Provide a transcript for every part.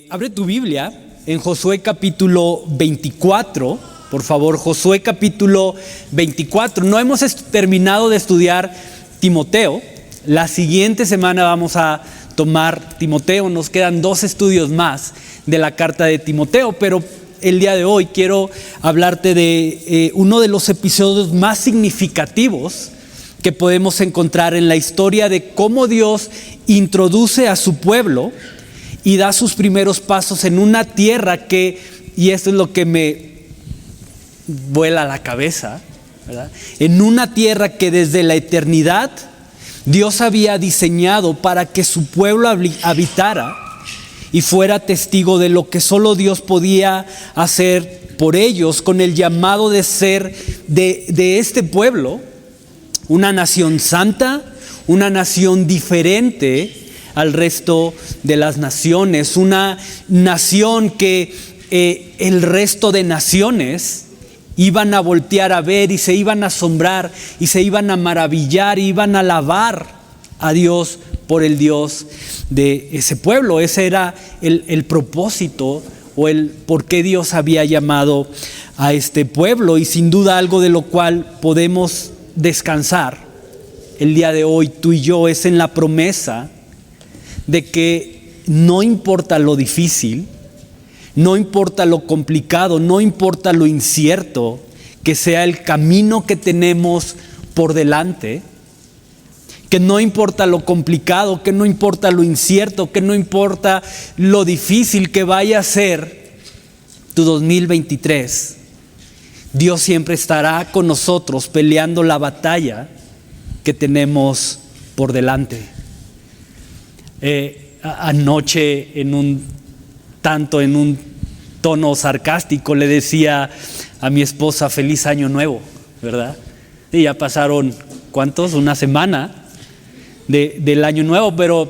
Abre tu Biblia en Josué capítulo 24, por favor, Josué capítulo 24. No hemos terminado de estudiar Timoteo. La siguiente semana vamos a tomar Timoteo. Nos quedan 2 estudios más de la carta de Timoteo, pero el día de hoy quiero hablarte de uno de los episodios más significativos que podemos encontrar en la historia de cómo Dios introduce a su pueblo y da sus primeros pasos en una tierra que, y esto es lo que me vuela la cabeza, ¿verdad? En una tierra que desde la eternidad Dios había diseñado para que su pueblo habitara y fuera testigo de lo que solo Dios podía hacer por ellos, con el llamado de ser de este pueblo una nación santa, una nación diferente al resto de las naciones, una nación que el resto de naciones iban a voltear a ver y se iban a asombrar y se iban a maravillar y iban a alabar a Dios por el Dios de ese pueblo. Ese era el propósito o el por qué Dios había llamado a este pueblo, y sin duda algo de lo cual podemos descansar el día de hoy tú y yo es en la promesa de que no importa lo difícil, no importa lo complicado, no importa lo incierto que sea el camino que tenemos por delante, que no importa lo complicado, que no importa lo incierto, que no importa lo difícil que vaya a ser tu 2023, Dios siempre estará con nosotros peleando la batalla que tenemos por delante. Anoche en un tono sarcástico le decía a mi esposa feliz año nuevo, ¿verdad? Y ya pasaron, ¿cuántos? Una semana del año nuevo, pero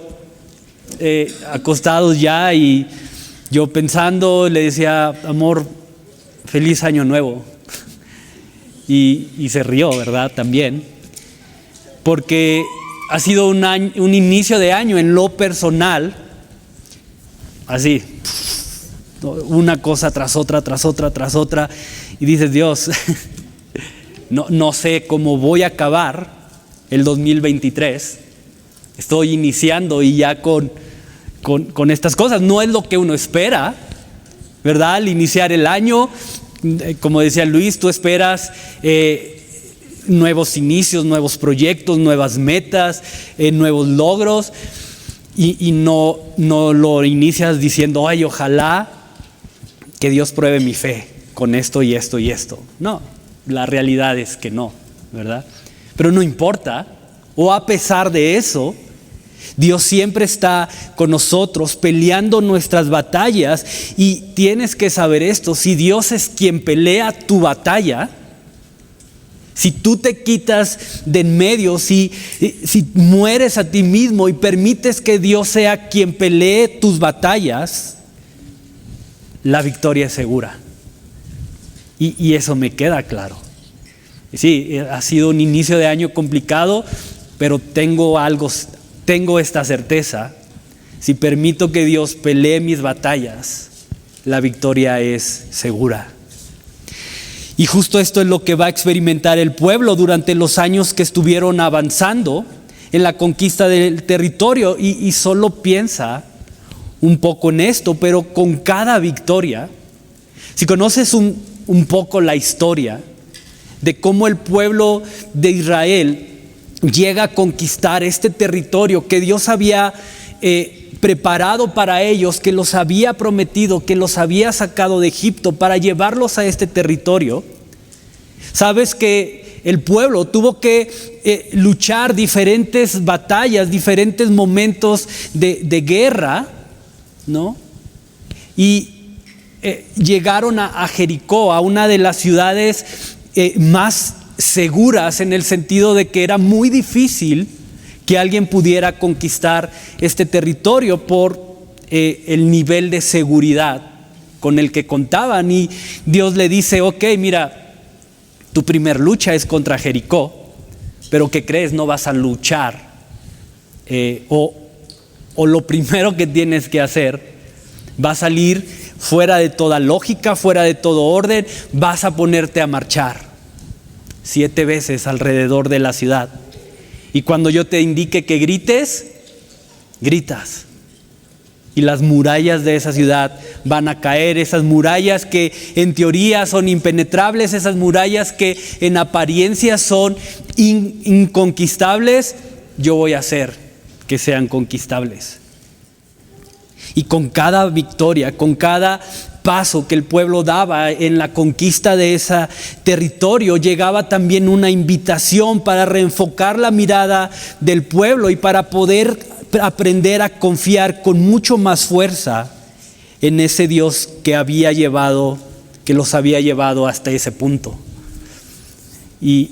acostados ya, y yo pensando le decía, amor, feliz año nuevo. Y se rió, ¿verdad? También, porque ha sido un inicio de año en lo personal, así, una cosa tras otra, y dices, Dios, no sé cómo voy a acabar el 2023, estoy iniciando y ya con estas cosas, no es lo que uno espera, ¿verdad? Al iniciar el año, como decía Luis, tú esperas nuevos inicios, nuevos proyectos, nuevas metas, nuevos logros, y no lo inicias diciendo, ay, ojalá que Dios pruebe mi fe con esto y esto y esto. No, la realidad es que no, ¿verdad? Pero no importa, o a pesar de eso, Dios siempre está con nosotros peleando nuestras batallas, y tienes que saber esto: si Dios es quien pelea tu batalla, si tú te quitas de en medio, si mueres a ti mismo y permites que Dios sea quien pelee tus batallas, la victoria es segura. Y eso me queda claro. Sí, ha sido un inicio de año complicado, pero tengo esta certeza: si permito que Dios pelee mis batallas, la victoria es segura. Y justo esto es lo que va a experimentar el pueblo durante los años que estuvieron avanzando en la conquista del territorio. Y solo piensa un poco en esto, pero con cada victoria, si conoces un poco la historia de cómo el pueblo de Israel llega a conquistar este territorio que Dios había preparado para ellos, que los había prometido, que los había sacado de Egipto para llevarlos a este territorio, sabes que el pueblo tuvo que luchar diferentes batallas, diferentes momentos de guerra, ¿no? Y llegaron a Jericó, a una de las ciudades más seguras, en el sentido de que era muy difícil que alguien pudiera conquistar este territorio por el nivel de seguridad con el que contaban. Y Dios le dice, ok, mira, tu primer lucha es contra Jericó, pero ¿qué crees? No vas a luchar, o lo primero que tienes que hacer Va a salir fuera de toda lógica, fuera de todo orden. Vas a ponerte a marchar 7 veces alrededor de la ciudad. Y cuando yo te indique que grites, gritas. Y las murallas de esa ciudad van a caer, esas murallas que en teoría son impenetrables, esas murallas que en apariencia son inconquistables, yo voy a hacer que sean conquistables. Y con cada victoria, con cada paso que el pueblo daba en la conquista de ese territorio, llegaba también una invitación para reenfocar la mirada del pueblo y para poder aprender a confiar con mucho más fuerza en ese Dios que los había llevado hasta ese punto. Y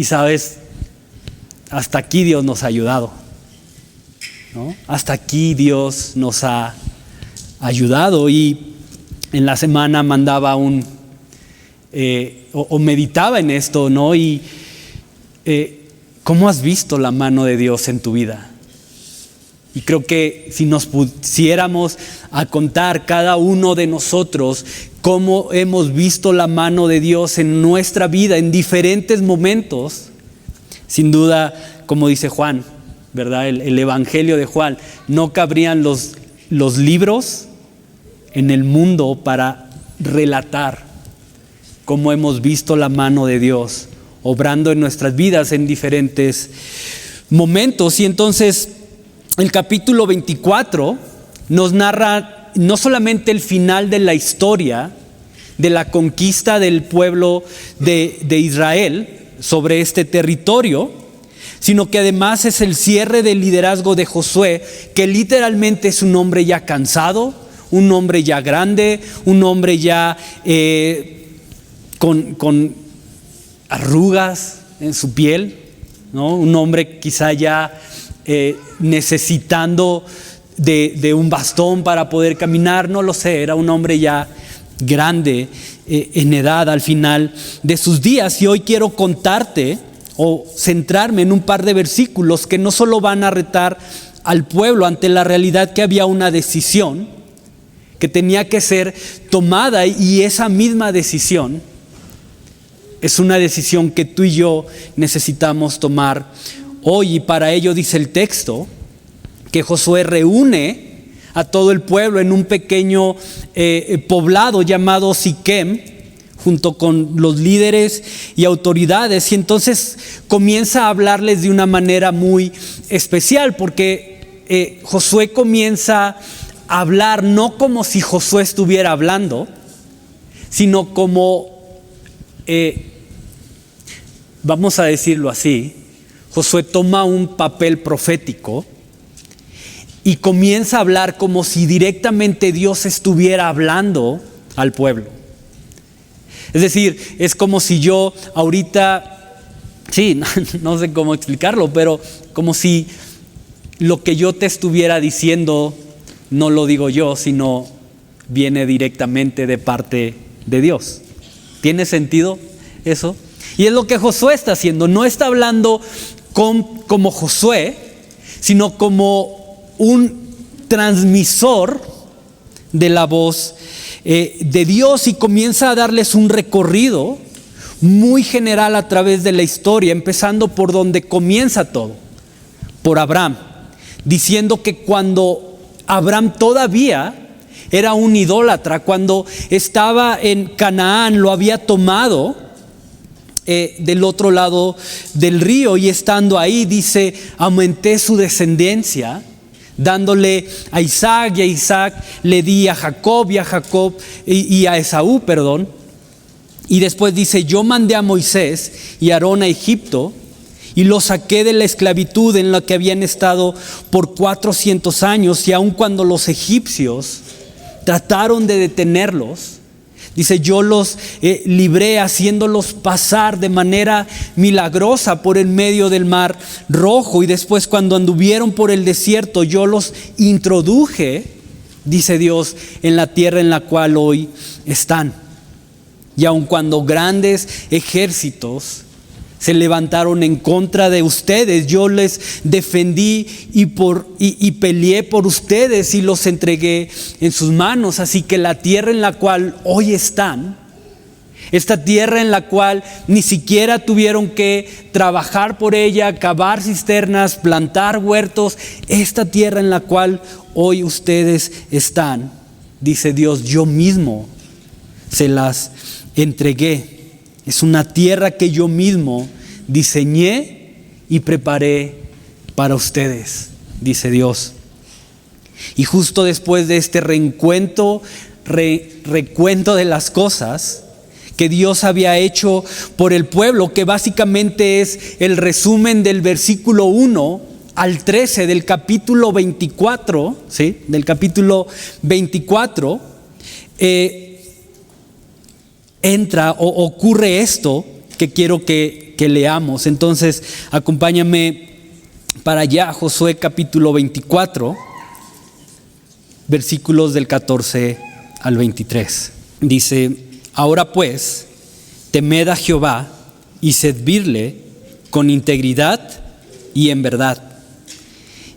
sabes, hasta aquí Dios nos ha ayudado, ¿no? Hasta aquí Dios nos ha ayudado. Y en la semana mandaba meditaba en esto, ¿no? Y ¿cómo has visto la mano de Dios en tu vida? Y creo que si nos pusiéramos a contar cada uno de nosotros cómo hemos visto la mano de Dios en nuestra vida en diferentes momentos, sin duda, como dice Juan, ¿verdad? El Evangelio de Juan, no cabrían los libros en el mundo para relatar cómo hemos visto la mano de Dios obrando en nuestras vidas en diferentes momentos. Y entonces el capítulo 24 nos narra no solamente el final de la historia de la conquista del pueblo de Israel sobre este territorio, sino que además es el cierre del liderazgo de Josué, que literalmente es un hombre ya cansado, un hombre ya grande, un hombre ya con arrugas en su piel, ¿no? Un hombre quizá ya necesitando de un bastón para poder caminar, no lo sé, era un hombre ya grande en edad al final de sus días. Y hoy quiero contarte o centrarme en un par de versículos que no solo van a retar al pueblo ante la realidad que había una decisión que tenía que ser tomada, y esa misma decisión es una decisión que tú y yo necesitamos tomar hoy. Y para ello dice el texto que Josué reúne a todo el pueblo en un pequeño poblado llamado Siquem, junto con los líderes y autoridades, y entonces comienza a hablarles de una manera muy especial, porque Josué comienza a hablar no como si Josué estuviera hablando, sino como, vamos a decirlo así, Josué toma un papel profético y comienza a hablar como si directamente Dios estuviera hablando al pueblo. Es decir, es como si yo ahorita, sí, no sé cómo explicarlo, pero como si lo que yo te estuviera diciendo no lo digo yo, sino viene directamente de parte de Dios. ¿Tiene sentido eso? Y es lo que Josué está haciendo. No está hablando como Josué, sino como un transmisor de la voz de Dios, y comienza a darles un recorrido muy general a través de la historia, empezando por donde comienza todo, por Abraham, diciendo que cuando Abraham todavía era un idólatra, cuando estaba en Canaán, lo había tomado del otro lado del río, y estando ahí dice: aumenté su descendencia, dándole a Isaac, y a Isaac le di a Jacob, y a Jacob y a Esaú, perdón. Y después dice: yo mandé a Moisés y a Aarón a Egipto y los saqué de la esclavitud en la que habían estado por 400 años, y aun cuando los egipcios trataron de detenerlos, dice, yo los libré haciéndolos pasar de manera milagrosa por el medio del mar Rojo. Y después, cuando anduvieron por el desierto, yo los introduje, dice Dios, en la tierra en la cual hoy están. Y aun cuando grandes ejércitos se levantaron en contra de ustedes. Yo les defendí y peleé por ustedes y los entregué en sus manos. Así que la tierra en la cual hoy están, esta tierra en la cual ni siquiera tuvieron que trabajar por ella, cavar cisternas, plantar huertos, esta tierra en la cual hoy ustedes están, dice Dios, yo mismo se las entregué. Es una tierra que yo mismo diseñé y preparé para ustedes, dice Dios. Y justo después de este recuento de las cosas que Dios había hecho por el pueblo, que básicamente es el resumen del versículo 1 al 13 del capítulo 24, ¿sí? Del capítulo 24, ocurre esto que quiero que leamos. Entonces, acompáñame para allá, Josué capítulo 24, versículos del 14 al 23. Dice: ahora pues, temed a Jehová y servirle con integridad y en verdad.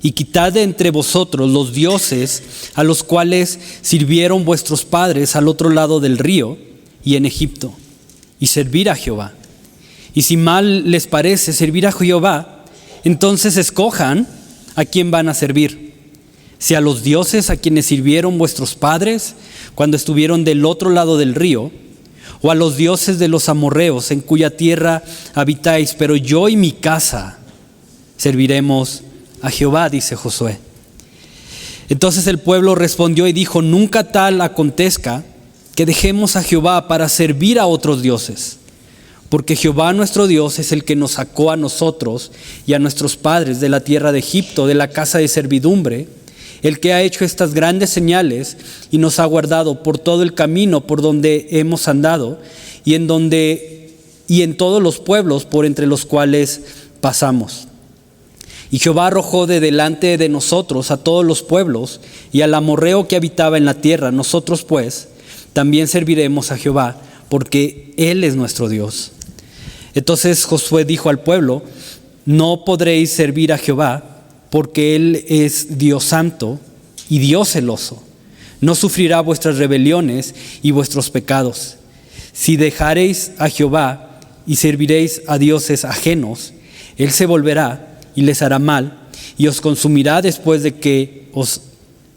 Y quitad de entre vosotros los dioses a los cuales sirvieron vuestros padres al otro lado del río y en Egipto, y servir a Jehová. Y si mal les parece servir a Jehová, entonces escojan a quién van a servir: si a los dioses a quienes sirvieron vuestros padres cuando estuvieron del otro lado del río, o a los dioses de los amorreos en cuya tierra habitáis, pero yo y mi casa serviremos a Jehová, dice Josué. Entonces el pueblo respondió y dijo: nunca tal acontezca que dejemos a Jehová para servir a otros dioses, porque Jehová nuestro Dios es el que nos sacó a nosotros y a nuestros padres de la tierra de Egipto, de la casa de servidumbre, el que ha hecho estas grandes señales y nos ha guardado por todo el camino por donde hemos andado y en todos los pueblos por entre los cuales pasamos. Y Jehová arrojó de delante de nosotros a todos los pueblos y al amorreo que habitaba en la tierra. Nosotros pues también serviremos a Jehová, porque Él es nuestro Dios. Entonces Josué dijo al pueblo: no podréis servir a Jehová, porque Él es Dios santo y Dios celoso. No sufrirá vuestras rebeliones y vuestros pecados. Si dejareis a Jehová y serviréis a dioses ajenos, Él se volverá y les hará mal, y os consumirá después de que os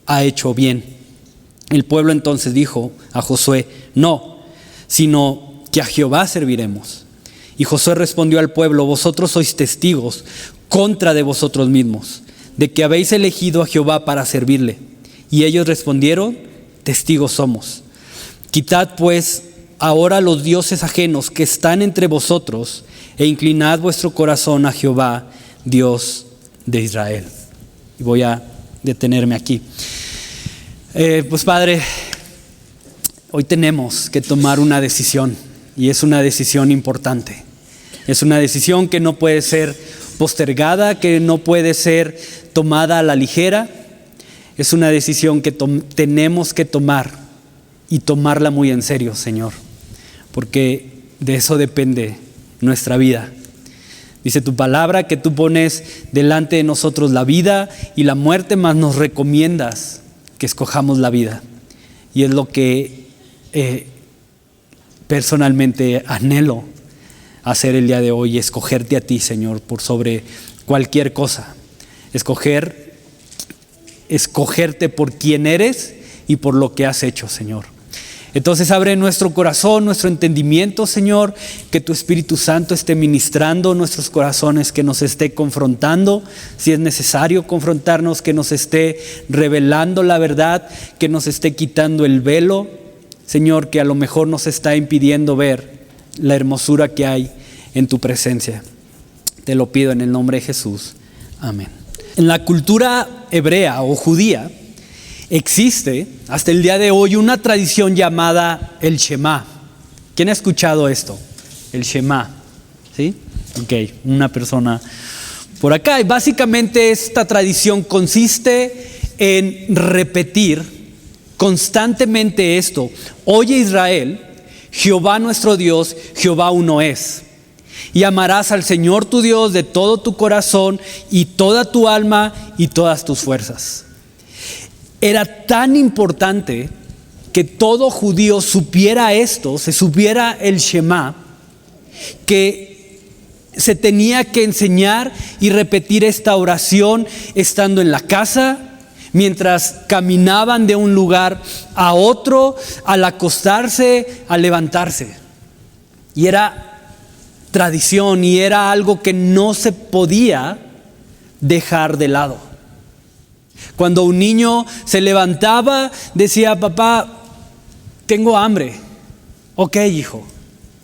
ha hecho bien. El pueblo entonces dijo a Josué: no, sino que a Jehová serviremos. Y Josué respondió al pueblo: vosotros sois testigos contra de vosotros mismos, de que habéis elegido a Jehová para servirle. Y ellos respondieron: testigos somos. Quitad pues ahora los dioses ajenos que están entre vosotros, e inclinad vuestro corazón a Jehová, Dios de Israel. Y voy a detenerme aquí. Pues Padre, hoy tenemos que tomar una decisión, y es una decisión importante. Es una decisión que no puede ser postergada, que no puede ser tomada a la ligera. Es una decisión que tenemos que tomar, y tomarla muy en serio, Señor, porque de eso depende nuestra vida. Dice tu palabra que tú pones delante de nosotros la vida y la muerte, mas nos recomiendas que escojamos la vida. Y es lo que personalmente anhelo hacer el día de hoy: escogerte a ti, Señor, por sobre cualquier cosa. Escogerte por quién eres y por lo que has hecho, Señor. Entonces abre nuestro corazón, nuestro entendimiento, Señor, que tu Espíritu Santo esté ministrando nuestros corazones, que nos esté confrontando, si es necesario confrontarnos, que nos esté revelando la verdad, que nos esté quitando el velo, Señor, que a lo mejor nos está impidiendo ver la hermosura que hay en tu presencia. Te lo pido en el nombre de Jesús. Amén. En la cultura hebrea o judía, existe hasta el día de hoy una tradición llamada el Shema. ¿Quién ha escuchado esto? El Shema. ¿Sí? Ok, una persona por acá. Y básicamente esta tradición consiste en repetir constantemente esto: oye Israel, Jehová nuestro Dios, Jehová uno es. Y amarás al Señor tu Dios de todo tu corazón y toda tu alma y todas tus fuerzas. Era tan importante que todo judío supiera esto, se supiera el Shema, que se tenía que enseñar y repetir esta oración estando en la casa, mientras caminaban de un lugar a otro, al acostarse, al levantarse. Y era tradición y era algo que no se podía dejar de lado. Cuando un niño se levantaba, decía: papá, tengo hambre. Ok, hijo,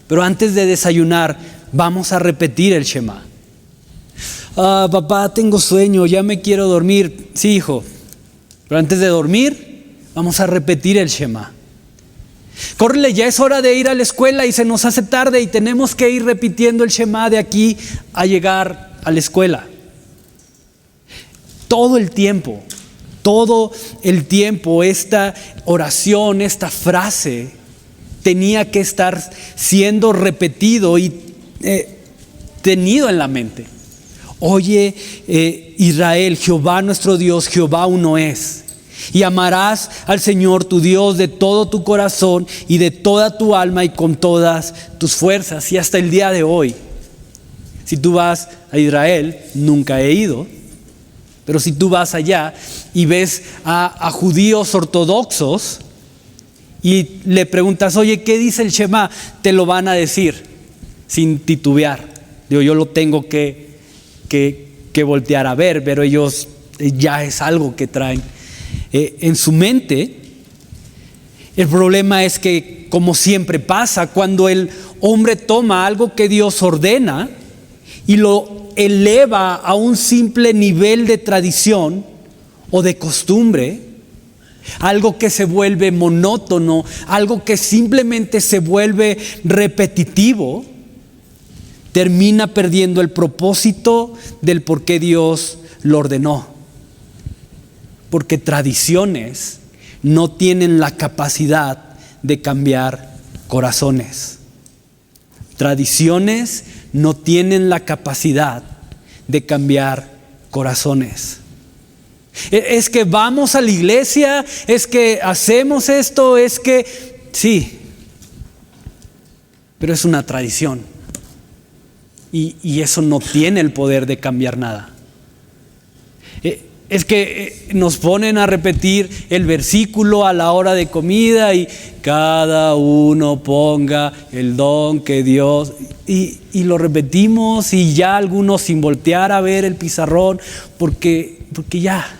pero antes de desayunar vamos a repetir el Shema. Papá, tengo sueño, ya me quiero dormir. Sí, hijo, pero antes de dormir vamos a repetir el Shema. Córrele, ya es hora de ir a la escuela y se nos hace tarde y tenemos que ir repitiendo el Shema de aquí a llegar a la escuela. Todo el tiempo, esta oración, esta frase tenía que estar siendo repetido y tenido en la mente. Oye, Israel, Jehová nuestro Dios, Jehová uno es. Y amarás al Señor tu Dios de todo tu corazón y de toda tu alma y con todas tus fuerzas. Y hasta el día de hoy, si tú vas a Israel, nunca he ido, pero si tú vas allá y ves a judíos ortodoxos y le preguntas: oye, ¿qué dice el Shema?, te lo van a decir sin titubear. Digo, yo lo tengo que voltear a ver, pero ellos ya es algo que traen en su mente. El problema es que, como siempre pasa, cuando el hombre toma algo que Dios ordena y lo eleva a un simple nivel de tradición o de costumbre, algo que se vuelve monótono, algo que simplemente se vuelve repetitivo, termina perdiendo el propósito del por qué Dios lo ordenó. Porque tradiciones no tienen la capacidad de cambiar corazones. Tradiciones no tienen la capacidad de cambiar corazones. Es que vamos a la iglesia, es que hacemos esto, es que sí, pero es una tradición y eso no tiene el poder de cambiar nada. Es que nos ponen a repetir el versículo a la hora de comida y cada uno ponga el don que Dios, y lo repetimos, y ya algunos sin voltear a ver el pizarrón porque ya.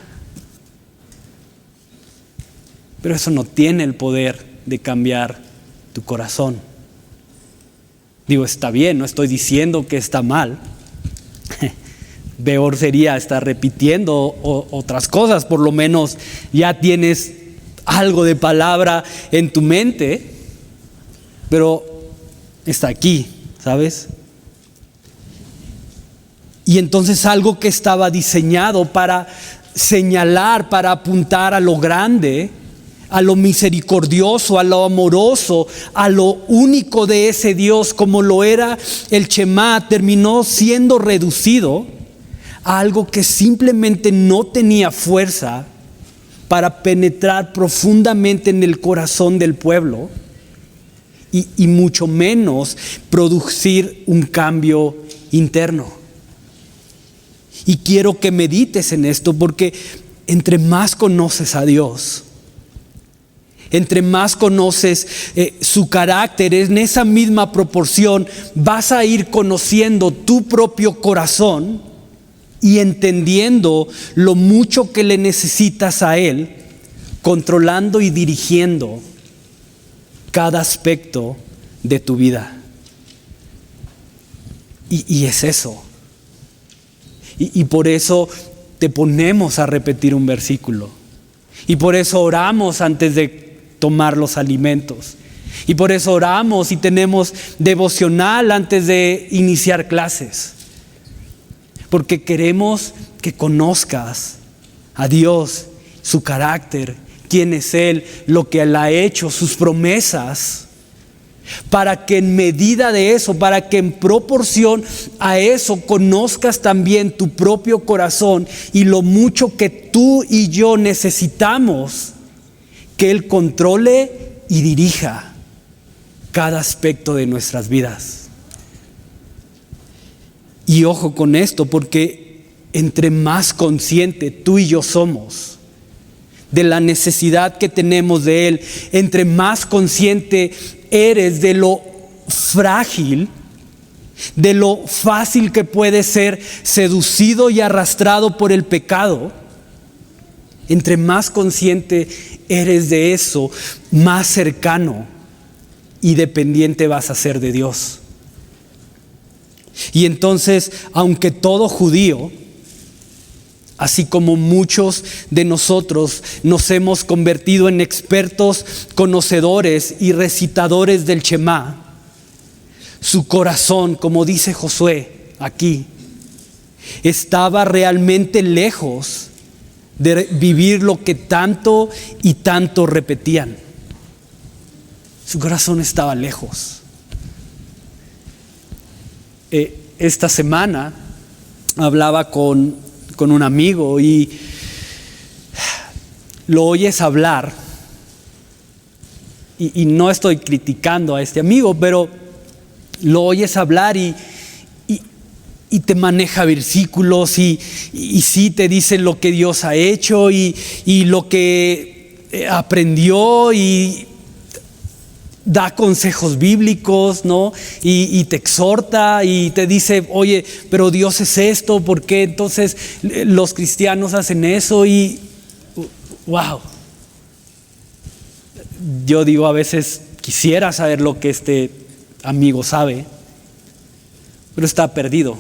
Pero eso no tiene el poder de cambiar tu corazón. Digo, está bien, no estoy diciendo que está mal. Peor sería estar repitiendo otras cosas. Por lo menos ya tienes algo de palabra en tu mente, pero está aquí, ¿sabes? Y entonces algo que estaba diseñado para señalar, para apuntar a lo grande, a lo misericordioso, a lo amoroso, a lo único de ese Dios, como lo era el Shema, terminó siendo reducido a algo que simplemente no tenía fuerza para penetrar profundamente en el corazón del pueblo y mucho menos producir un cambio interno. Y quiero que medites en esto, porque entre más conoces a Dios, entre más conoces su carácter, en esa misma proporción vas a ir conociendo tu propio corazón y entendiendo lo mucho que le necesitas a Él, controlando y dirigiendo cada aspecto de tu vida. Y es eso. Y por eso te ponemos a repetir un versículo. Y por eso oramos antes de tomar los alimentos. Y por eso oramos y tenemos devocional antes de iniciar clases. Porque queremos que conozcas a Dios, su carácter, quién es Él, lo que Él ha hecho, sus promesas. para que en medida de eso, para que en proporción a eso conozcas también tu propio corazón y lo mucho que tú y yo necesitamos que Él controle y dirija cada aspecto de nuestras vidas. Y ojo con esto, porque entre más consciente tú y yo somos de la necesidad que tenemos de Él, entre más consciente eres de lo frágil, de lo fácil que puede ser seducido y arrastrado por el pecado, entre más consciente eres de eso, más cercano y dependiente vas a ser de Dios. Y entonces, aunque todo judío, así como muchos de nosotros nos hemos convertido en expertos, conocedores y recitadores del Shema, su corazón, como dice Josué aquí, estaba realmente lejos de vivir lo que tanto y tanto repetían. Su corazón estaba lejos. Esta semana hablaba con un amigo y lo oyes hablar y no estoy criticando a este amigo, pero lo oyes hablar y te maneja versículos y sí te dice lo que Dios ha hecho y lo que aprendió y da consejos bíblicos, ¿no? Y te exhorta y te dice, oye, pero Dios es esto, ¿por qué entonces los cristianos hacen eso? Y wow. Yo digo, a veces quisiera saber lo que este amigo sabe, pero está perdido.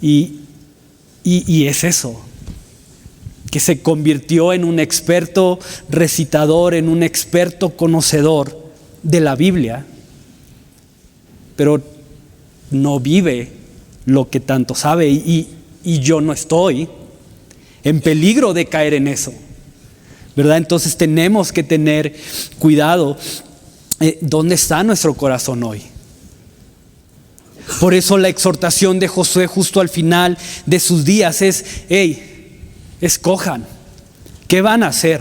y es eso, que se convirtió en un experto recitador, en un experto conocedor de la Biblia, pero no vive lo que tanto sabe y yo no estoy en peligro de caer en eso, ¿verdad? Entonces tenemos que tener cuidado. ¿Dónde está nuestro corazón hoy? Por eso la exhortación de Josué justo al final de sus días es, hey, escojan, ¿qué van a hacer?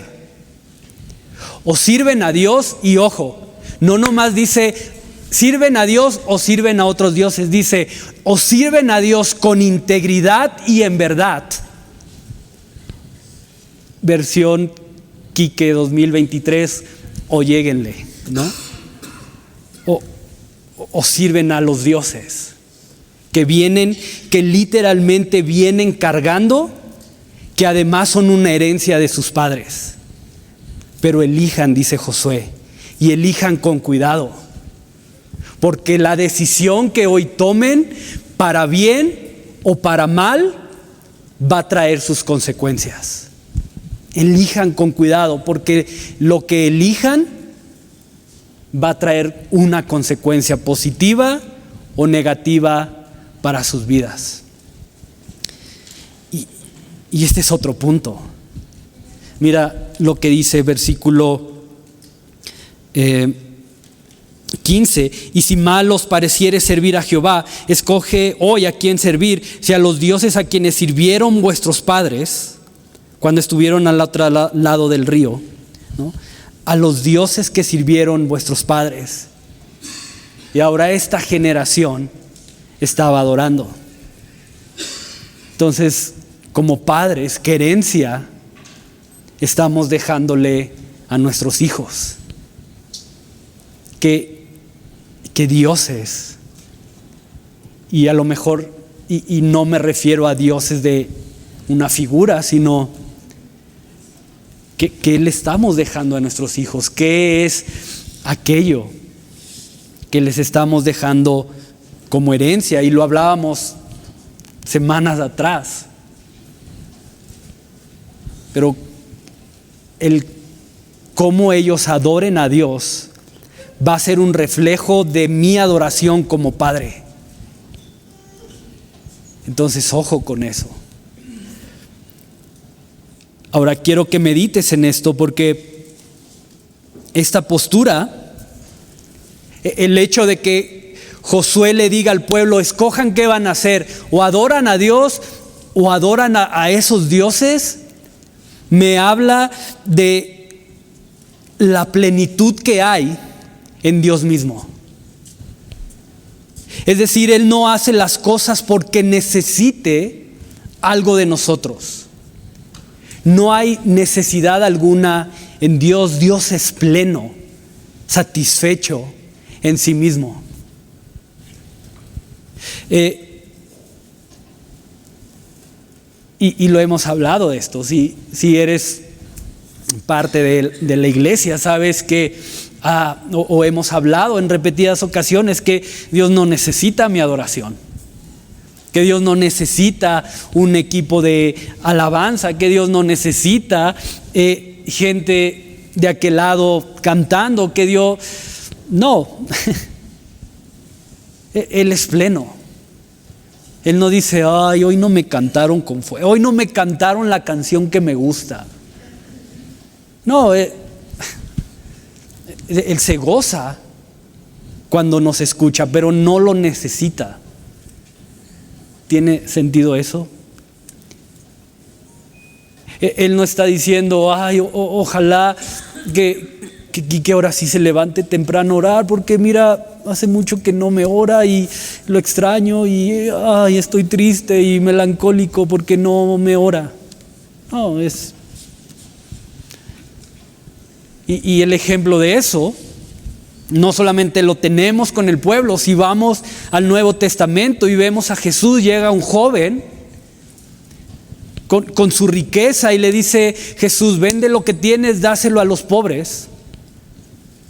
O sirven a Dios, y ojo, no nomás dice sirven a Dios o sirven a otros dioses, dice o sirven a Dios con integridad y en verdad. Versión Quique 2023, o lléguenle, ¿no? O sirven a los dioses que literalmente vienen cargando, que además son una herencia de sus padres. Pero elijan, dice Josué, y elijan con cuidado, porque la decisión que hoy tomen, para bien o para mal, va a traer sus consecuencias. Elijan con cuidado, porque lo que elijan va a traer una consecuencia positiva o negativa para sus vidas. Y este es otro punto. Mira lo que dice versículo 15. Y si mal os pareciere servir a Jehová, escoge hoy a quién servir, si a los dioses a quienes sirvieron vuestros padres cuando estuvieron al otro lado del río, ¿no? A los dioses que sirvieron vuestros padres. Y ahora esta generación estaba adorando. Entonces, como padres, ¿qué herencia estamos dejándole a nuestros hijos? ¿Qué dioses? Y a lo mejor, y no me refiero a dioses de una figura, sino ¿qué le estamos dejando a nuestros hijos? ¿Qué es aquello que les estamos dejando como herencia? Y lo hablábamos semanas atrás. Pero el cómo ellos adoren a Dios va a ser un reflejo de mi adoración como padre. Entonces, ojo con eso. Ahora quiero que medites en esto, porque esta postura El hecho de que Josué le diga al pueblo, escojan qué van a hacer, o adoran a Dios o adoran a esos dioses, me habla de la plenitud que hay en Dios mismo. Es decir, Él no hace las cosas porque necesite algo de nosotros. No hay necesidad alguna en Dios. Dios es pleno, satisfecho en sí mismo. Y lo hemos hablado de esto. Si eres parte de la iglesia, sabes que o hemos hablado en repetidas ocasiones que Dios no necesita mi adoración, que Dios no necesita un equipo de alabanza, que Dios no necesita gente de aquel lado cantando, que Dios no. Él es pleno. Él no dice, ay, hoy no me cantaron con fuego, hoy no me cantaron la canción que me gusta. No, Él se goza cuando nos escucha, pero no lo necesita. ¿Tiene sentido eso? Él no está diciendo, ay, ojalá que ahora sí se levante temprano a orar, porque mira, hace mucho que no me ora y lo extraño y ay, estoy triste y melancólico porque no me ora. No, y el ejemplo de eso no solamente lo tenemos con el pueblo. Si vamos al Nuevo Testamento y vemos a Jesús, llega un joven con su riqueza y le dice, Jesús, vende lo que tienes, dáselo a los pobres.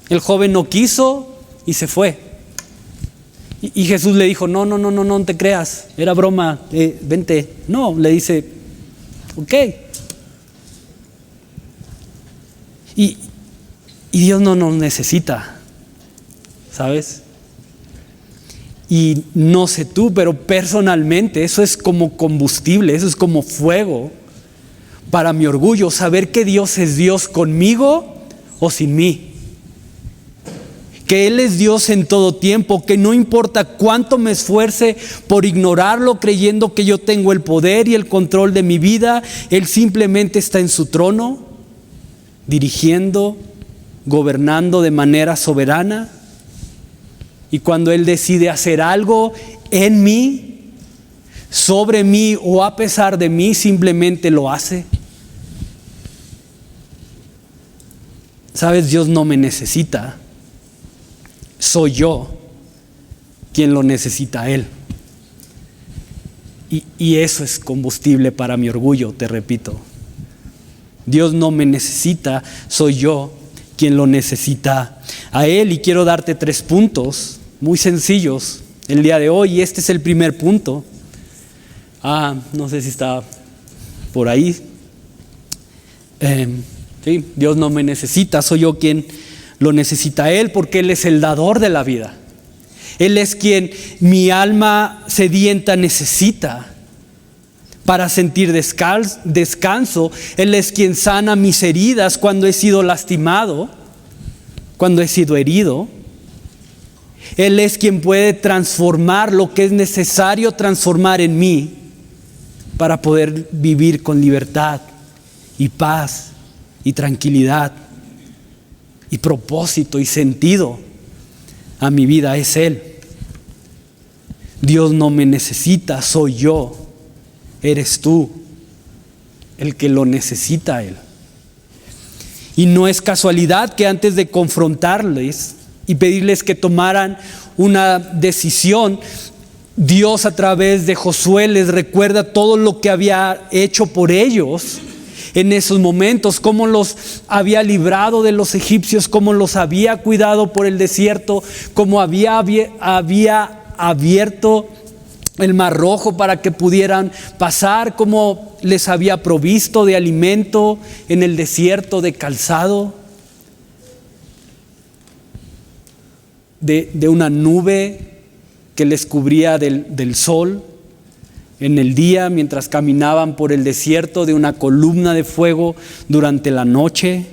El joven no quiso y se fue. Y Jesús le dijo, no te creas, era broma, vente. No, le dice, ok. Y Dios no nos necesita, ¿sabes? Y no sé tú, pero personalmente eso es como combustible, eso es como fuego para mi orgullo, saber que Dios es Dios conmigo o sin mí. Que Él es Dios en todo tiempo, que no importa cuánto me esfuerce por ignorarlo, creyendo que yo tengo el poder y el control de mi vida, Él simplemente está en su trono, dirigiendo, gobernando de manera soberana. Y cuando Él decide hacer algo en mí, sobre mí o a pesar de mí, simplemente lo hace. ¿Sabes? Dios no me necesita. Soy yo quien lo necesita a Él. Y eso es combustible para mi orgullo, te repito. Dios no me necesita, soy yo quien lo necesita a Él. Y quiero darte 3 puntos muy sencillos el día de hoy. Y este es el primer punto. No sé si está por ahí. Sí, Dios no me necesita, soy yo quien lo necesita a Él, porque Él es el dador de la vida. Él es quien mi alma sedienta necesita para sentir descanso. Él es quien sana mis heridas cuando he sido lastimado, cuando he sido herido. Él es quien puede transformar lo que es necesario transformar en mí para poder vivir con libertad y paz y tranquilidad y propósito y sentido a mi vida. Es Él. Dios no me necesita, soy yo. Eres tú el que lo necesita a Él. Y no es casualidad que antes de confrontarles y pedirles que tomaran una decisión, Dios a través de Josué les recuerda todo lo que había hecho por ellos en esos momentos, cómo los había librado de los egipcios, cómo los había cuidado por el desierto, cómo había abierto el Mar Rojo para que pudieran pasar, cómo les había provisto de alimento en el desierto, de calzado, de una nube que les cubría del sol en el día mientras caminaban por el desierto, de una columna de fuego durante la noche.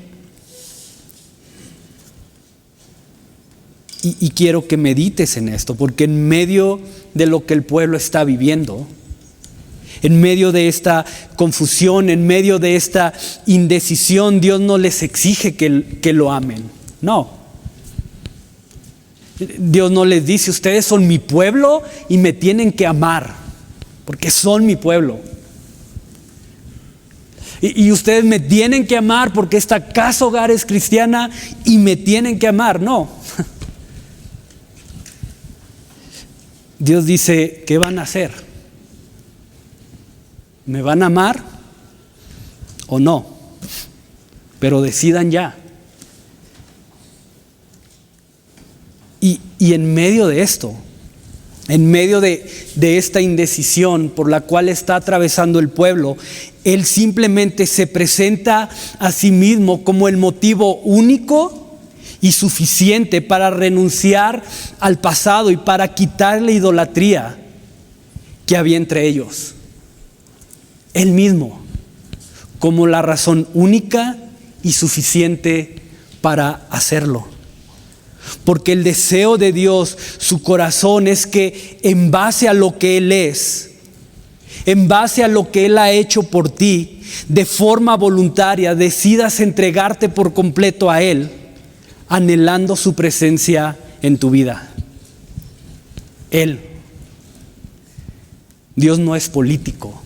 Y quiero que medites en esto, porque en medio de lo que el pueblo está viviendo, en medio de esta confusión, en medio de esta indecisión, Dios no les exige que lo amen. No. Dios no les dice, ustedes son mi pueblo y me tienen que amar, porque son mi pueblo. Y ustedes me tienen que amar porque esta casa hogar es cristiana y me tienen que amar. No. Dios dice, ¿qué van a hacer? ¿Me van a amar o no? Pero decidan ya. Y en medio de esto, en medio de esta indecisión por la cual está atravesando el pueblo, Él simplemente se presenta a sí mismo como el motivo único y suficiente para renunciar al pasado y para quitar la idolatría que había entre ellos. Él mismo, como la razón única y suficiente para hacerlo. Porque el deseo de Dios, su corazón, es que en base a lo que Él es, en base a lo que Él ha hecho por ti, de forma voluntaria decidas entregarte por completo a Él, anhelando su presencia en tu vida. Él. Dios no es político.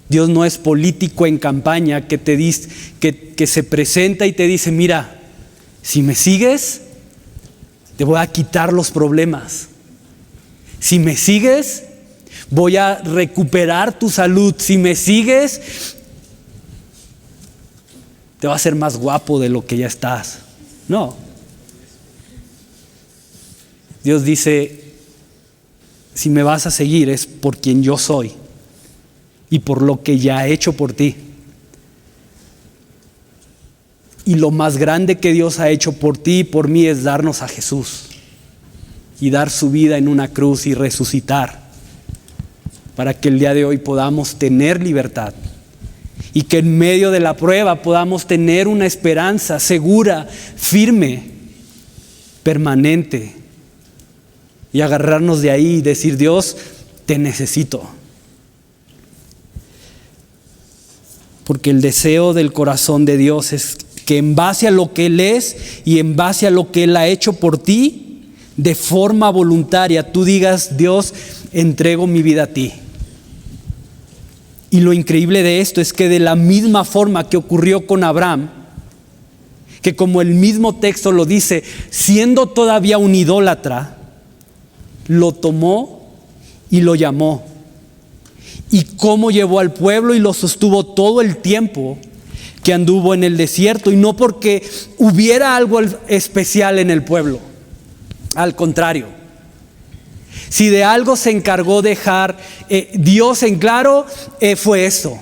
Dios no es político en campaña que te dice, que se presenta y te dice, mira, si me sigues, te voy a quitar los problemas. Si me sigues, voy a recuperar tu salud. Si me sigues, te va a hacer más guapo de lo que ya estás. No. Dios dice, si me vas a seguir es por quien yo soy y por lo que ya he hecho por ti. Y lo más grande que Dios ha hecho por ti y por mí es darnos a Jesús y dar su vida en una cruz y resucitar para que el día de hoy podamos tener libertad y que en medio de la prueba podamos tener una esperanza segura, firme, permanente y agarrarnos de ahí y decir, Dios, te necesito. Porque el deseo del corazón de Dios es que en base a lo que Él es y en base a lo que Él ha hecho por ti, de forma voluntaria, tú digas, Dios, entrego mi vida a ti. Y lo increíble de esto es que de la misma forma que ocurrió con Abraham, que como el mismo texto lo dice, siendo todavía un idólatra, lo tomó y lo llamó. Y cómo llevó al pueblo y lo sostuvo todo el tiempo que anduvo en el desierto, y no porque hubiera algo especial en el pueblo, al contrario. Si de algo se encargó dejar Dios en claro, fue esto: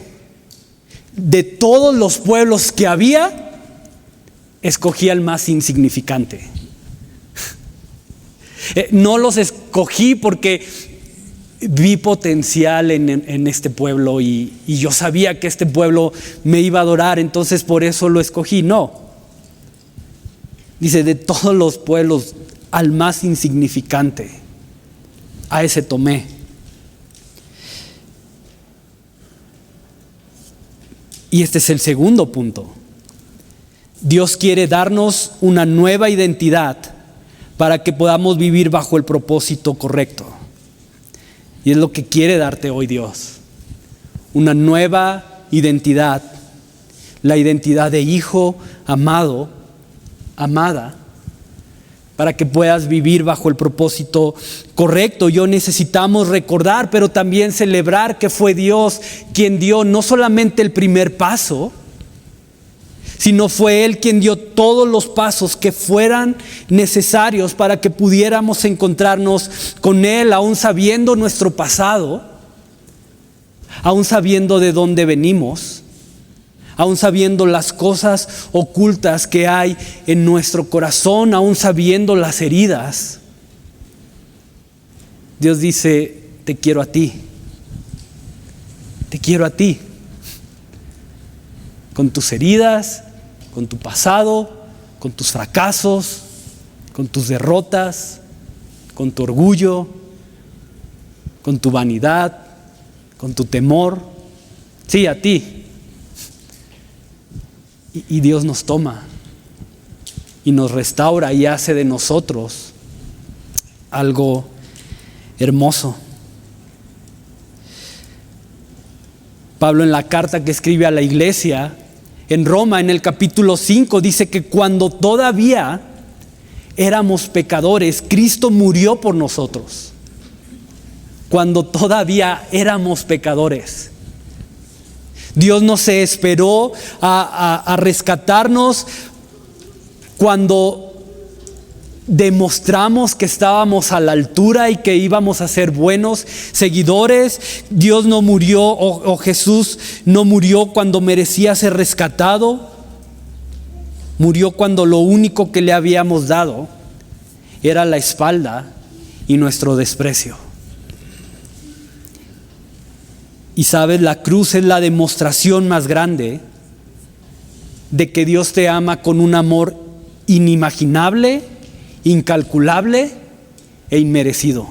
de todos los pueblos que había, escogía el más insignificante. No los escogí porque vi potencial en este pueblo y yo sabía que este pueblo me iba a adorar, entonces por eso lo escogí. No. Dice, de todos los pueblos, al más insignificante, a ese tomé. Y este es el segundo punto. Dios quiere darnos una nueva identidad para que podamos vivir bajo el propósito correcto. Y es lo que quiere darte hoy Dios. Una nueva identidad. La identidad de hijo amado, amada, para que puedas vivir bajo el propósito correcto. Yo necesitamos recordar, pero también celebrar que fue Dios quien dio no solamente el primer paso, sino fue Él quien dio todos los pasos que fueran necesarios para que pudiéramos encontrarnos con Él, aún sabiendo nuestro pasado, aún sabiendo de dónde venimos, aún sabiendo las cosas ocultas que hay en nuestro corazón, aún sabiendo las heridas. Dios dice, te quiero a ti. Te quiero a ti. Con tus heridas, con tu pasado, con tus fracasos, con tus derrotas, con tu orgullo, con tu vanidad, con tu temor. Sí, a ti. Y Dios nos toma y nos restaura y hace de nosotros algo hermoso. Pablo, en la carta que escribe a la iglesia en Roma, en el capítulo 5, dice que cuando todavía éramos pecadores, Cristo murió por nosotros. Cuando todavía éramos pecadores, Dios no se esperó a rescatarnos cuando demostramos que estábamos a la altura y que íbamos a ser buenos seguidores. Dios no murió, o Jesús no murió cuando merecía ser rescatado. Murió cuando lo único que le habíamos dado era la espalda y nuestro desprecio. Y sabes, la cruz es la demostración más grande de que Dios te ama con un amor inimaginable, incalculable e inmerecido.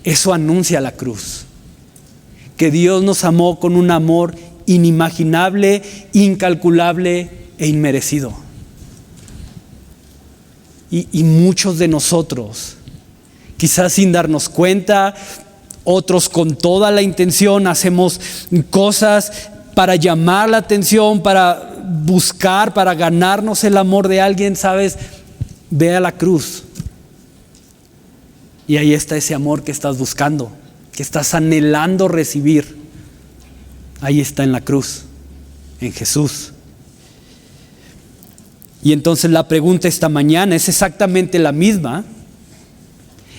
Eso anuncia la cruz, que Dios nos amó con un amor inimaginable, incalculable e inmerecido. Y muchos de nosotros, quizás sin darnos cuenta, otros con toda la intención, hacemos cosas para llamar la atención, para buscar, para ganarnos el amor de alguien. ¿Sabes? Ve a la cruz y ahí está ese amor que estás buscando, que estás anhelando recibir. Ahí está en la cruz, en Jesús. Y entonces la pregunta esta mañana es exactamente la misma.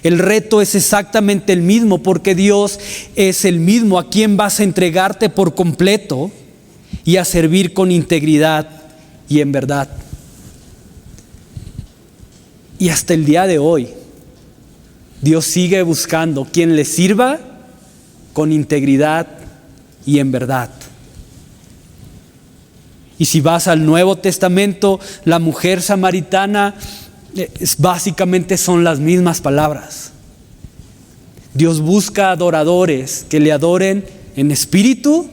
El reto es exactamente el mismo, porque Dios es el mismo. ¿A quién vas a entregarte por completo y a servir con integridad y en verdad? Y hasta el día de hoy, Dios sigue buscando quien le sirva con integridad y en verdad. Y si vas al Nuevo Testamento, la mujer samaritana, básicamente son las mismas palabras. Dios busca adoradores que le adoren en espíritu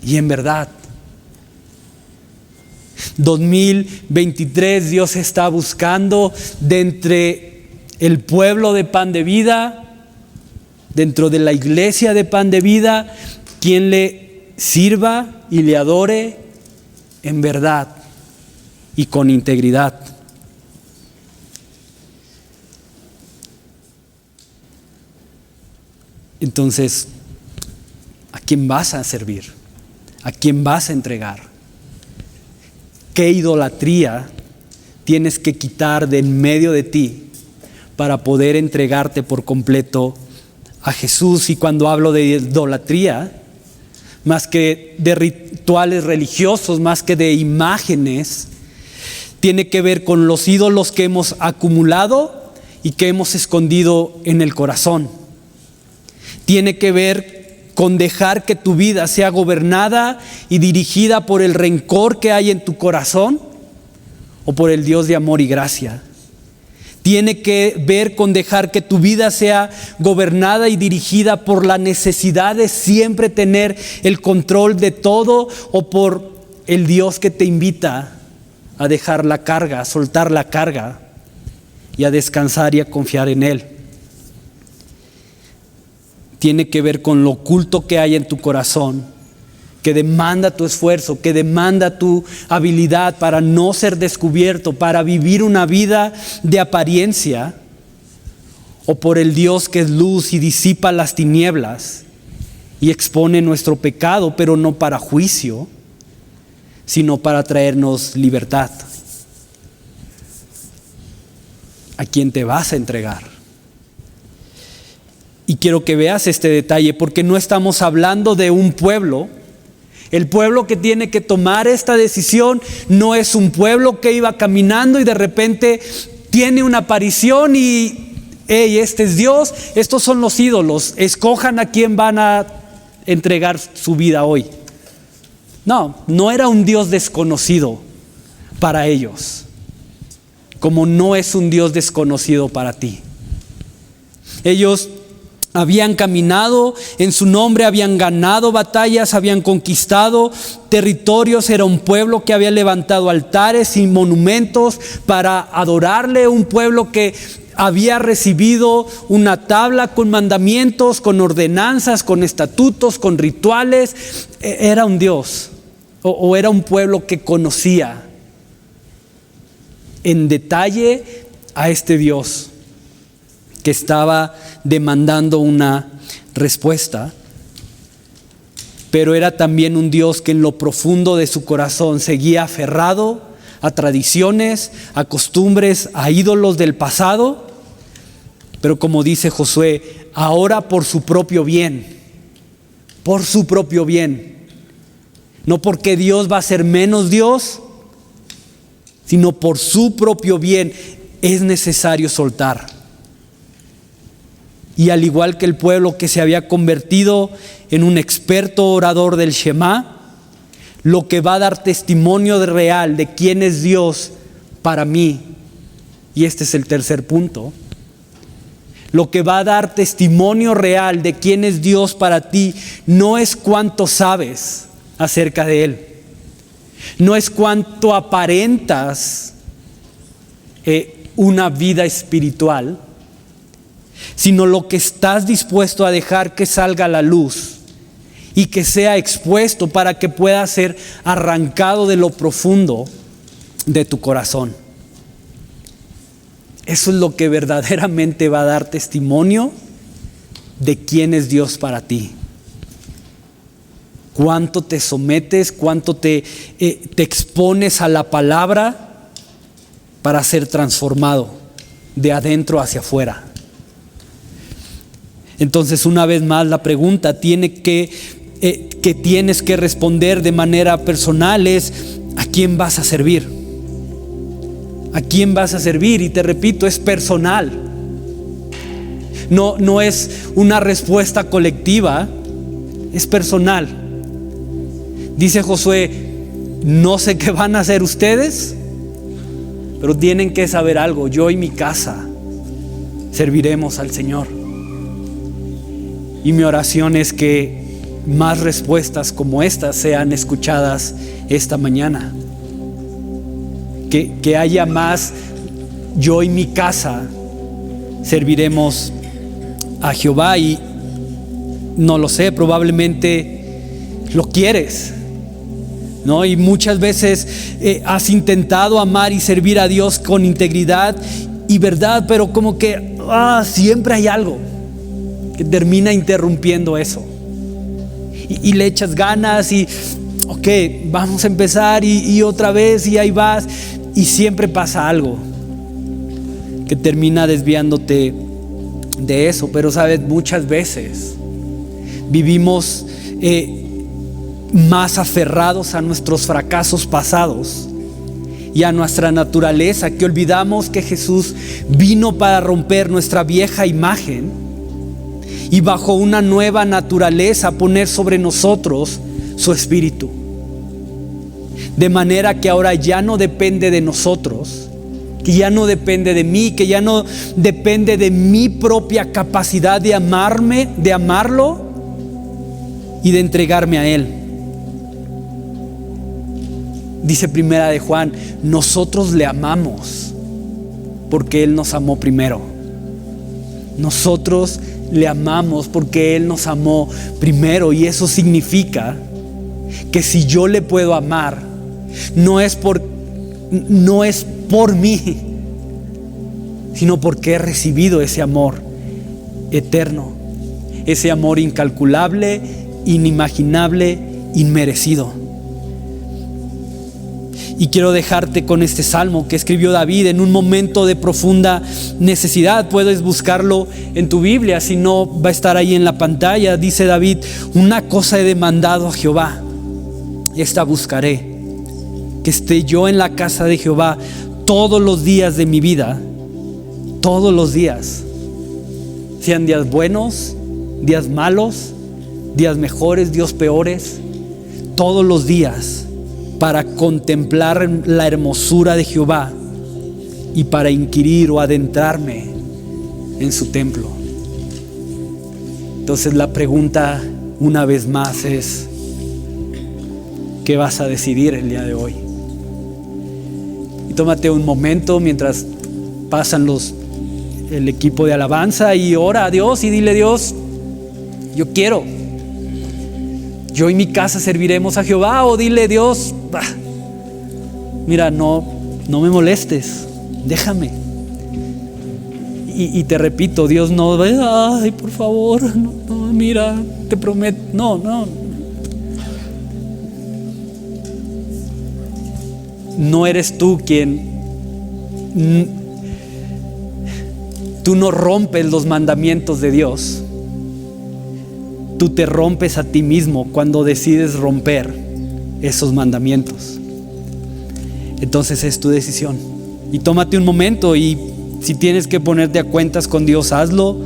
y en verdad. 2023, Dios está buscando de entre el pueblo de Pan de Vida, dentro de la iglesia de Pan de Vida, quien le sirva y le adore en verdad y con integridad. Entonces, ¿a quién vas a servir? ¿A quién vas a entregar? ¿Qué idolatría tienes que quitar de en medio de ti para poder entregarte por completo a Jesús? Y cuando hablo de idolatría, más que de rituales religiosos, más que de imágenes, tiene que ver con los ídolos que hemos acumulado y que hemos escondido en el corazón. Tiene que ver con dejar que tu vida sea gobernada y dirigida por el rencor que hay en tu corazón o por el Dios de amor y gracia. Tiene que ver con dejar que tu vida sea gobernada y dirigida por la necesidad de siempre tener el control de todo, o por el Dios que te invita a dejar la carga, a soltar la carga y a descansar y a confiar en Él. Tiene que ver con lo oculto que hay en tu corazón, que demanda tu esfuerzo, que demanda tu habilidad para no ser descubierto, para vivir una vida de apariencia, o por el Dios que es luz y disipa las tinieblas y expone nuestro pecado, pero no para juicio, sino para traernos libertad. ¿A quién te vas a entregar? Y quiero que veas este detalle, porque no estamos hablando de un pueblo. El pueblo que tiene que tomar esta decisión no es un pueblo que iba caminando y de repente tiene una aparición y hey, este es Dios, estos son los ídolos, escojan a quién van a entregar su vida hoy. No era un Dios desconocido para ellos. como no es un Dios desconocido para ti. Ellos habían caminado en su nombre, habían ganado batallas, habían conquistado territorios. Era un pueblo que había levantado altares y monumentos para adorarle, un pueblo que había recibido una tabla con mandamientos, con ordenanzas, con estatutos, con rituales. Era un Dios, o era un pueblo que conocía en detalle a este Dios que estaba demandando una respuesta. Pero era también un Dios que en lo profundo de su corazón seguía aferrado a tradiciones, a costumbres, a ídolos del pasado. Pero como dice Josué, ahora por su propio bien, por su propio bien. No porque Dios va a ser menos Dios, sino por su propio bien es necesario soltar. Y al igual que el pueblo que se había convertido en un experto orador del Shema, lo que va a dar testimonio real de quién es Dios para mí, y este es el tercer punto, lo que va a dar testimonio real de quién es Dios para ti no es cuánto sabes acerca de Él, no es cuánto aparentas una vida espiritual, sino lo que estás dispuesto a dejar que salga a la luz y que sea expuesto para que pueda ser arrancado de lo profundo de tu corazón. Eso es lo que verdaderamente va a dar testimonio de quién es Dios para ti. Cuánto te sometes, cuánto te expones a la palabra para ser transformado de adentro hacia afuera. Entonces, una vez más, la pregunta que tienes que responder de manera personal es: ¿a quién vas a servir? ¿A quién vas a servir? Y te repito, es personal. No es una respuesta colectiva, es personal. Dice Josué: no sé qué van a hacer ustedes, pero tienen que saber algo: yo y mi casa serviremos al Señor. Y mi oración es que más respuestas como estas sean escuchadas esta mañana. Que haya más: yo y mi casa serviremos a Jehová. Y no lo sé, probablemente lo quieres, ¿no? Y muchas veces has intentado amar y servir a Dios con integridad y verdad, pero como que siempre hay algo que termina interrumpiendo eso. Y le echas ganas y ok, vamos a empezar y otra vez, y ahí vas, y siempre pasa algo que termina desviándote de eso. Pero sabes, muchas veces vivimos más aferrados a nuestros fracasos pasados y a nuestra naturaleza, que olvidamos que Jesús vino para romper nuestra vieja imagen y bajo una nueva naturaleza poner sobre nosotros su espíritu. De manera que ahora ya no depende de nosotros, que ya no depende de mí, que ya no depende de mi propia capacidad de amarlo y de entregarme a Él. Dice Primera de Juan: nosotros le amamos porque Él nos amó primero. Nosotros le amamos porque Él nos amó primero. Y eso significa que si yo le puedo amar, no es por mí, sino porque he recibido ese amor eterno, ese amor incalculable, inimaginable, inmerecido. Y quiero dejarte con este salmo que escribió David en un momento de profunda necesidad. Puedes buscarlo en tu Biblia, si no va a estar ahí en la pantalla. Dice David: una cosa he demandado a Jehová, esta buscaré, que esté yo en la casa de Jehová todos los días de mi vida. Todos los días, sean días buenos, días malos, días mejores, días peores, todos los días, para contemplar la hermosura de Jehová y para inquirir o adentrarme en su templo. Entonces la pregunta una vez más es: ¿qué vas a decidir el día de hoy? Y tómate un momento mientras pasan el equipo de alabanza y ora a Dios y dile: Dios, yo y mi casa serviremos a Jehová. O dile: Dios, mira, no me molestes, déjame. Y te repito, Dios no, ay, por favor, no, mira, te prometo, no. No eres tú tú no rompes los mandamientos de Dios. Tú te rompes a ti mismo cuando decides romper esos mandamientos. Entonces es tu decisión. Y tómate un momento, y si tienes que ponerte a cuentas con Dios, hazlo.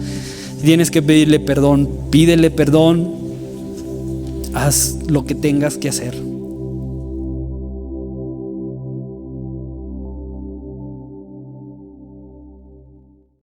Si tienes que pedirle perdón, pídele perdón. Haz lo que tengas que hacer.